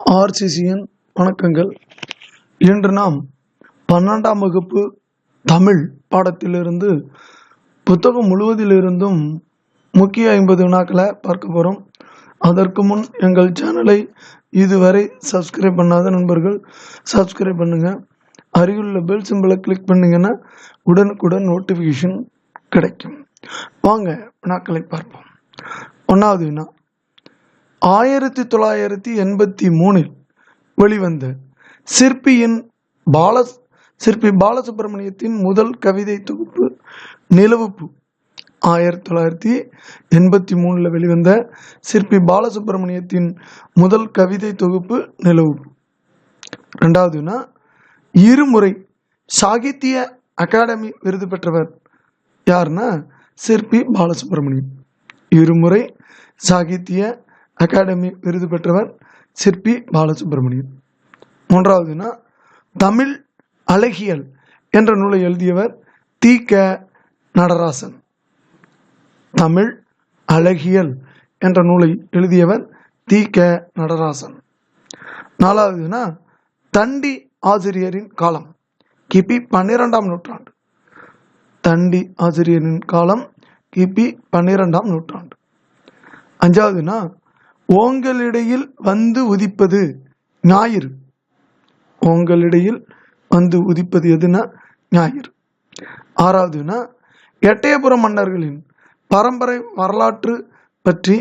ஆர்சிசியின் வணக்கங்கள். இன்று நாம் 12ஆம் வகுப்பு தமிழ் பாடத்திலிருந்து புத்தகம் முழுவதிலிருந்தும் முக்கிய 50 வினாக்களை பார்க்க போகிறோம். அதற்கு முன் எங்கள் சேனலை இதுவரை சப்ஸ்கிரைப் பண்ணாத நண்பர்கள் சப்ஸ்கிரைப் பண்ணுங்கள். அருகிலுள்ள பெல் சிம்பிளை கிளிக் பண்ணிங்கன்னா உடனுக்குடன் நோட்டிஃபிகேஷன் கிடைக்கும். வாங்க வினாக்களை பார்ப்போம். 1வது வினா, 1983 வெளிவந்த சிற்பி பாலசுப்ரமணியத்தின் முதல் கவிதை தொகுப்பு நிலவுப்பூ. 1983 வெளிவந்த சிற்பி பாலசுப்ரமணியத்தின் முதல் கவிதை தொகுப்பு நிலவுப்பூ. 2வது வினா, இருமுறை சாகித்ய அகாடமி விருது பெற்றவர் யாருன்னா சிற்பி பாலசுப்ரமணியம். இருமுறை சாகித்ய அகாடமி விருது பெற்றவர் சிற்பி பாலசுப்ரமணியம். 3வது வினா, தமிழ் அழகியல் என்ற நூலை எழுதியவர் தி.க. நடராசன். தமிழ் அழகியல் என்ற நூலை எழுதியவர் தி.க. நடராசன். 4வது வினா, தண்டி ஆசிரியரின் காலம் கிபி 12ஆம் நூற்றாண்டு. தண்டி ஆசிரியரின் காலம் கிபி 12ஆம் நூற்றாண்டு. 5வது வினா, ஓங்கலிடையில் வந்து உதிப்பது ஞாயிறு. ஓங்கலிடையில் வந்து உதிப்பது எதுனா ஞாயிறு. 6வது வினா, எட்டயபுரம் மன்னர்களின் பரம்பரை வரலாற்று பற்றி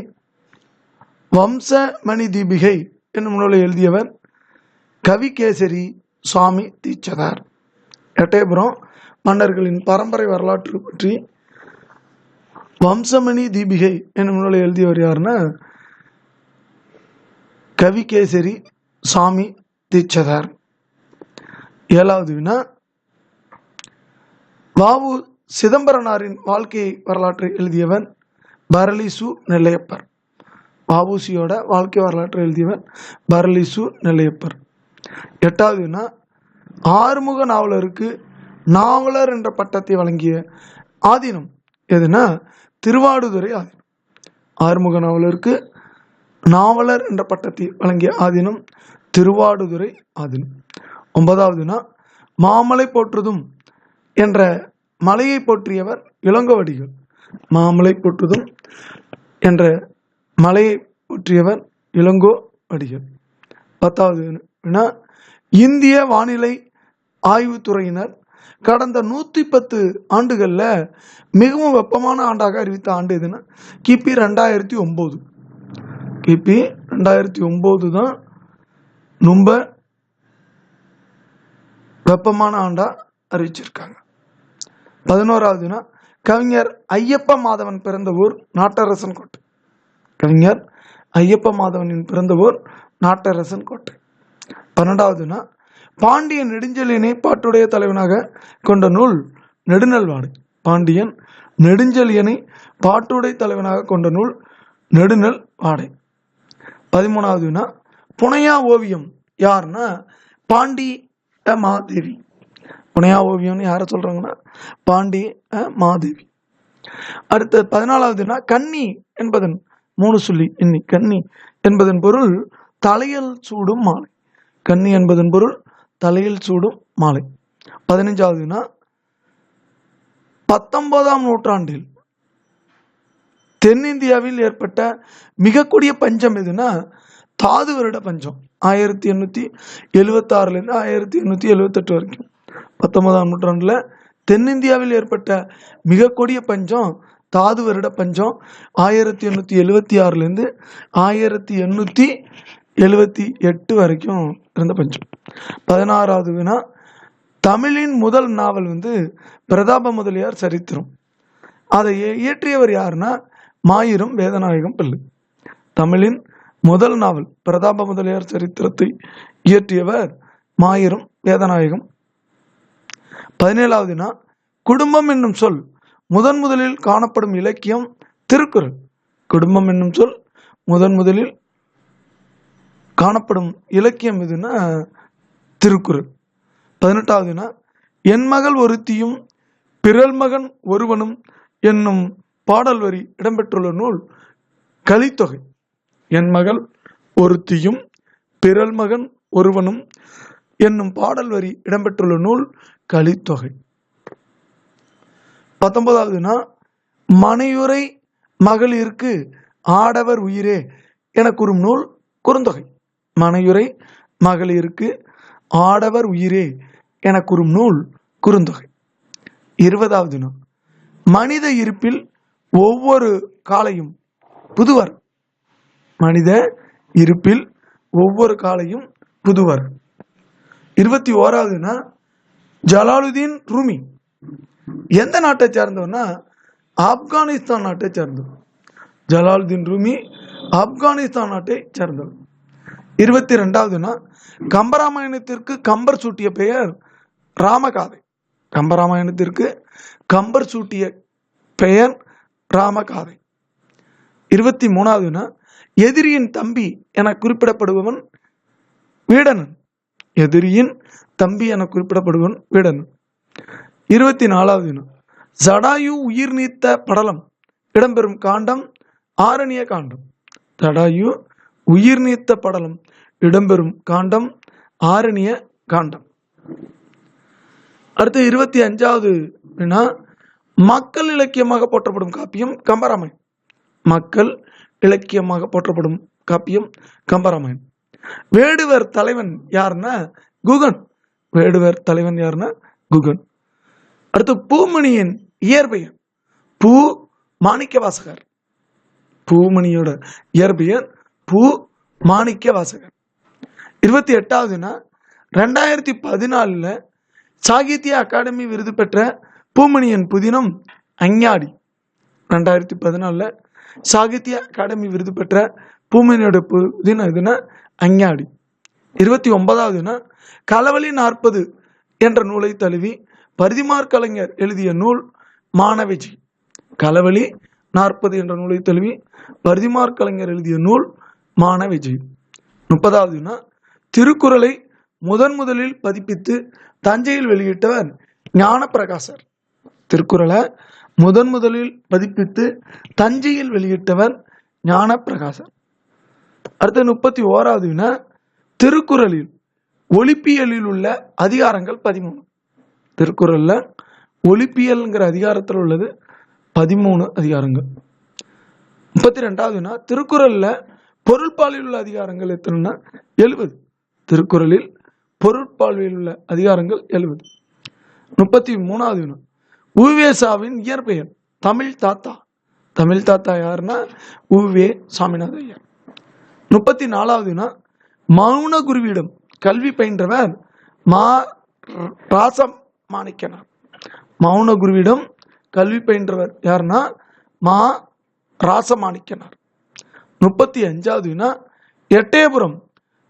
வம்சமணி தீபிகை என்னும் நூலை எழுதியவர் கவிகேசரி சுவாமி தீட்சிதர். எட்டயபுரம் மன்னர்களின் பரம்பரை வரலாற்று பற்றி வம்சமணி தீபிகை என்னும் நூலை எழுதியவர் யாருன்னா கவிகேசரி சுவாமி தீட்சிதர். 7வது வினா, வ.உ. சிதம்பரனாரின் வாழ்க்கை வரலாற்றை எழுதியவர் பரளிசு நெல்லையப்பர். வ.உ.சியோட வாழ்க்கை வரலாற்றை எழுதியவர் பரளிசு நெல்லையப்பர். 8வது வினா, ஆறுமுக நாவலருக்கு நாவலர் என்ற பட்டத்தை வழங்கிய ஆதீனம் எதுனா திருவாடுதுறை ஆதீனம். ஆறுமுக நாவலருக்கு நாவலர் என்ற பட்டத்தை வழங்கிய ஆதீனம் திருவாடுதுறை ஆதீனம். 9வது வினா, மாமலை போற்றுதும் என்ற மலையை போற்றியவர் இளங்கோவடிகள். மாமலை போற்றுதும் என்ற மலையை போற்றியவர் இளங்கோவடிகள். 10வது வினா, இந்திய வானிலை ஆய்வுத்துறையினர் கடந்த 110 ஆண்டுகளில் மிகவும் வெப்பமான ஆண்டாக அறிவித்த ஆண்டு எதுனா கிபி 2009. கிபி 2009 தான் ரொம்ப வெப்பமான ஆண்டா அறிவிச்சிருக்காங்க. 11வது வினா, கவிஞர் ஐயப்ப மாதவன் பிறந்த ஊர் நாட்டரசன் கோட்டை. கவிஞர் ஐயப்ப மாதவனின் பிறந்த ஊர் நாட்டரசன் கோட்டை. 12வது வினா, பாண்டியன் நெடுஞ்செழியனை பாட்டுடைய தலைவனாக கொண்ட நூல் நெடுநல் வாடை. பாண்டியன் நெடுஞ்செழியனை பாட்டுடை தலைவனாக கொண்ட நூல் நெடுநல் வாடை. 13வது வினா, புனையா ஓவியம் யாருன்னா பாண்டி மாதேவி. புனையா ஓவியம்னு யாரை சொல்றாங்கன்னா பாண்டி மாதேவி. அடுத்த 14வது வினா, கன்னி என்பதன் 3 சொல்லி எண்ணி. கன்னி என்பதன் பொருள் தலையில் சூடும் மாலை. கன்னி என்பதன் பொருள் தலையில் சூடும் மாலை. 15வது வினா, 19ஆம் நூற்றாண்டில் தென்னிந்தியாவில் ஏற்பட்ட மிக கொடிய பஞ்சம் எதுனா தாது வருட பஞ்சம். 1876 1878 வரைக்கும் 19ஆம் நூற்றாண்டில் தென்னிந்தியாவில் ஏற்பட்ட மிக கொடிய பஞ்சம் தாது வருட பஞ்சம். 1876 1878 வரைக்கும் இருந்த பஞ்சம். 16வது வினா, தமிழின் முதல் நாவல் பிரதாப முதலியார் சரித்திரம். அதை இயற்றியவர் யாருன்னா மாயிரம் வேதநாயகம் பிள்ளை. தமிழின் முதல் நாவல் பிரதாப முதலியார் சரித்திரத்தை இயற்றியவர் மாயிரம் வேதநாயகம். 17வது வினா, குடும்பம் என்னும் சொல் முதலில் காணப்படும் இலக்கியம் திருக்குறள். குடும்பம் என்னும் சொல் முதலில் காணப்படும் இலக்கியம் எதுனா திருக்குறள். 18வது வினா, என் மகள் ஒருத்தியும் பிறல் மகன் ஒருவனும் என்னும் பாடல் வரி இடம்பெற்றுள்ள நூல் கலித்தொகை. என் மகள் ஒருத்தியும் பிறல் மகன் ஒருவனும் என்னும் பாடல் வரி இடம்பெற்றுள்ள நூல் கலித்தொகை. 19வது மனையுரை மகளிருக்கு ஆடவர் உயிரே என கூறும் நூல் குறுந்தொகை. மனையுரை மகளிருக்கு ஆடவர் உயிரே என கூறும் நூல் குறுந்தொகை. 20வது மனித இருப்பில் ஒவ்வொரு காலையும் புதுவர். மனித இருப்பில் ஒவ்வொரு காலையும் புதுவர். 21வது ஜலாலுதீன் ரூமி எந்த நாட்டை சேர்ந்தவர்னா ஆப்கானிஸ்தான் நாட்டை சேர்ந்தவர். ஜலாலுதீன் ரூமி ஆப்கானிஸ்தான் நாட்டை சேர்ந்தவர். 22வது கம்பராமாயணத்திற்கு கம்பர் சூட்டிய பெயர் ராமகாதை. கம்பராமாயணத்திற்கு கம்பர் சூட்டிய பெயர் ராமகாதை. 23வது எதிரியின் தம்பி என குறிப்பிடப்படுபவன் வீடனன். எதிரியின் தம்பி என குறிப்பிடப்படுபவன் வீடனன். 24வது ஜடாயு உயிர் நீத்த படலம் இடம்பெறும் காண்டம் ஆரணிய காண்டம். ஜடாயு உயிர் நீத்த படலம் இடம்பெறும் காண்டம் ஆரணிய காண்டம். அடுத்து 25வது மக்கள் இலக்கியமாக போற்றப்படும் காப்பியம் கம்பராமாயணம். மக்கள் இலக்கியமாக போற்றப்படும் காப்பியம் கம்பராமாயணம். வேடுவர் தலைவன் யாருன்னா குகன். வேடுவர் தலைவன் யாருன்னா குகன். அடுத்து பூமணியின் இயற்பெயர் பூ மாணிக்க வாசகர். பூமணியோட இயற்பெயர் பூ மாணிக்க வாசகர். 28வது 2014 சாகித்ய அகாடமி விருது பெற்ற பூமணியின் புதினம் அஞ்ஞாடி. 2014 சாகித்ய அகாடமி விருது பெற்ற பூமணியோட புதினம் அஞ்ஞாடி. 29வது களவழி 40 என்ற நூலை தழுவி பரிதிமாற் கலைஞர் எழுதிய நூல் மானவிஜி. களவழி 40 என்ற நூலை தழுவி பரிதிமாற் கலைஞர் எழுதிய நூல் மானவிஜி. 30வது திருக்குறளை முதலில் பதிப்பித்து தஞ்சையில் வெளியிட்டவர் ஞானப்பிரகாசர். திருக்குறளை முதலில் பதிப்பித்து தஞ்சையில் வெளியிட்டவர் ஞானப்பிரகாசர். அடுத்து 31வது திருக்குறளில் ஒலிப்பியலில் உள்ள அதிகாரங்கள் 13. திருக்குறள்ல ஒலிப்பியல்ங்கிற அதிகாரத்தில் உள்ளது 13 அதிகாரங்கள். 32வது திருக்குறள்ல பொருட்பாலில் உள்ள அதிகாரங்கள் எத்தனைன்னா 70. திருக்குறளில் பொருட்பாலில் உள்ள அதிகாரங்கள் 70. 33வது உவேசாவின் இயற்பெயர் தமிழ் தாத்தா. தமிழ் தாத்தா யாருன்னா உவே சாமிநாத ஐயர். 34வது மௌன குருவிடம் கல்வி பயின்றவர் மா ராசமாணிக்கனார். மௌன குருவிடம் கல்வி பயின்றவர் யாருன்னா மா ராசமாணிக்கனார். 35வது எட்டயபுரம்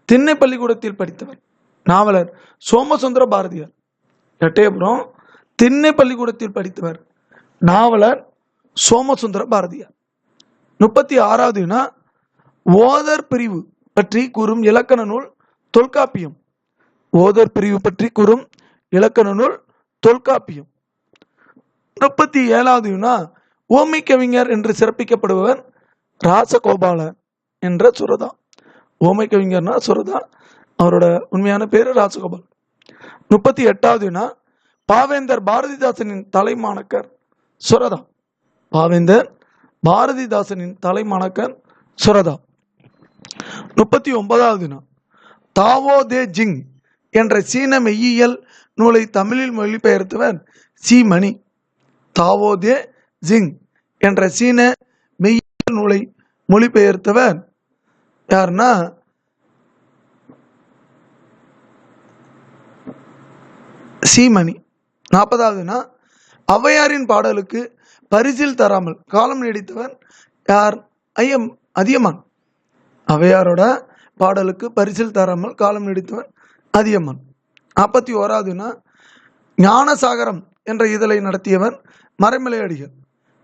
திண்ணை பள்ளிக்கூடத்தில் படித்தவர் நாவலர் சோமசுந்தர பாரதியார். எட்டயபுரம் திண்ணை பள்ளிக்கூடத்தில் படித்தவர் நாவலர் சோமசுந்தர பாரதியார். 36வது ஓதர் பிரிவு பற்றி கூறும் இலக்கண நூல் தொல்காப்பியம். ஓதர் பிரிவு பற்றி கூறும் இலக்கண நூல் தொல்காப்பியம். 37வது ஓமை கவிஞர் என்று சிறப்பிக்கப்படுபவர் ராசகோபால என்ற சுரதா. ஓமை கவிஞர்னா சுரதா, அவரோட உண்மையான பேரு ராசகோபால். 38வது பாவேந்தர் பாரதிதாசனின் தலைமாணக்கர் சுரதா. பாவேந்தர் பாரதிதாசனின் தலைமாணக்கர் சுரதா. 39வது தாவோ தே ஜிங் என்ற சீன மெய்யியல் நூலை தமிழில் மொழிபெயர்த்தவர் சி மணி. தாவோ தே ஜிங் என்ற சீன மெய்யியல் நூலை மொழிபெயர்த்தவர் யாருன்னா சீமணி. 40வது ஔவையாரின் பாடலுக்கு பரிசில் தராமல் காலம் நீடித்தவர் யார்? அதியமான். ஔவையாரோட பாடலுக்கு பரிசில் தராமல் காலம் நீடித்தவர் அதியமான். 41வது ஞானசாகரம் என்ற இதழை நடத்தியவர் மறைமலை அடிகள்.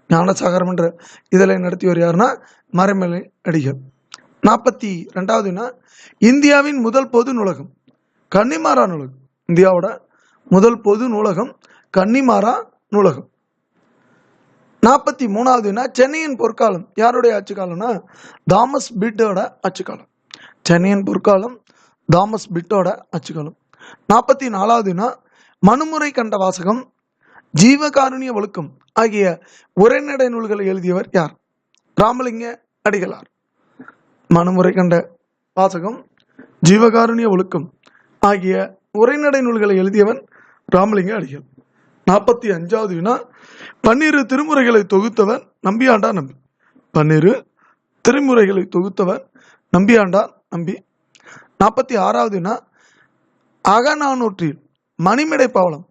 ஞானசாகரம் என்ற இதழை நடத்தியவர் யாருன்னா மறைமலை அடிகள். 42வது இந்தியாவின் முதல் பொது நூலகம் கன்னிமாரா நூலகம். இந்தியாவோட முதல் பொது நூலகம் கன்னிமாரா நூலகம். 43வது சென்னையின் பொற்காலம் யாருடைய ஆட்சி காலம்னா தாமஸ் பீட்டோட ஆட்சி காலம். சென்னையின் பொற்காலம் தாமஸ் பிட்டோட அச்சுகளும். 44வது வினா மனுமுறை கண்ட வாசகம், ஜீவகாருண்ய ஒழுக்கம் ஆகிய உரைநடை நூல்களை எழுதியவர் யார்? ராமலிங்க அடிகளார். மனுமுறை கண்ட வாசகம், ஜீவகாருண்ய ஒழுக்கம் ஆகிய உரைநடை நூல்களை எழுதியவன் ராமலிங்க அடிகள். 45வது வினா 12 திருமுறைகளை தொகுத்தவர் நம்பியாண்டார் நம்பி. 12 திருமுறைகளை தொகுத்தவர் நம்பியாண்டார் நம்பி. 46வது வினா அகநானூற்றில் மணிமேடை பவளம்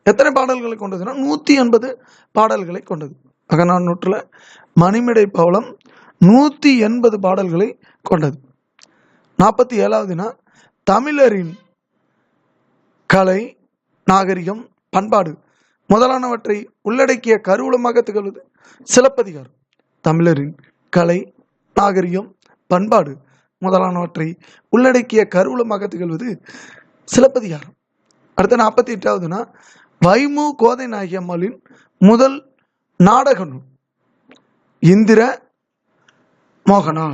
எத்தனை பாடல்களை கொண்டதுன்னா 180 பாடல்களை கொண்டது. அகநானூற்றில் மணிமேடை பவளம் 180 பாடல்களை கொண்டது. 47வது வினா தமிழரின் கலை, நாகரிகம், பண்பாடு முதலானவற்றை உள்ளடக்கிய கருவூலமாக திகழ்வது சிலப்பதிகாரம். தமிழரின் கலை, நாகரிகம், பண்பாடு முதலானவற்றை உள்ளடக்கிய கருவூலமாக திகழ்வது சிலப்பதிகாரம். அடுத்த 48வது வைமு கோதை நாயகி அம்மாளின் முதல் நாடக நூல் இந்திர மோகனா.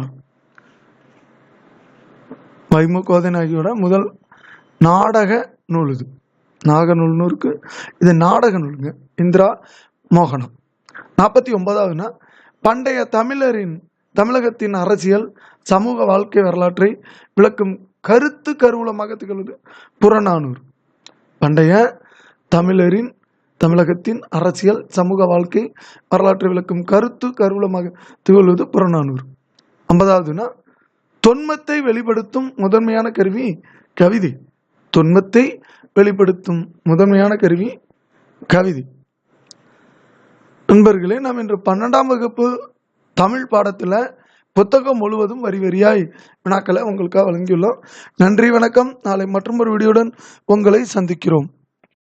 வைமு கோதை நாயகியோட முதல் நாடக நூல் இது. நாக நூல்னு இருக்கு, இது நாடக நூலுங்க. இந்திரா மோகனம். 49வது பண்டைய தமிழகத்தின் அரசியல் சமூக வாழ்க்கை வரலாற்றை விளக்கும் கருத்து கருவூலமாக திகழ்வது புறநானூறு. பண்டைய தமிழகத்தின் அரசியல் சமூக வாழ்க்கை வரலாற்றை விளக்கும் கருத்து கருவூலமாக திகழ்வது புறநானூறு. 50வது தொன்மத்தை வெளிப்படுத்தும் முதன்மையான கருவி கவிதை. தொன்மத்தை வெளிப்படுத்தும் முதன்மையான கருவி கவிதை. நண்பர்களே, நாம் இன்று 12ஆம் வகுப்பு தமிழ் பாடத்தில் புத்தகம் முழுவதும் வரி வரியாய் வினாக்களை உங்களுக்காக வழங்கியுள்ளோம். நன்றி, வணக்கம். நாளை மற்றொரு வீடியோடன் உங்களை சந்திக்கிறோம்.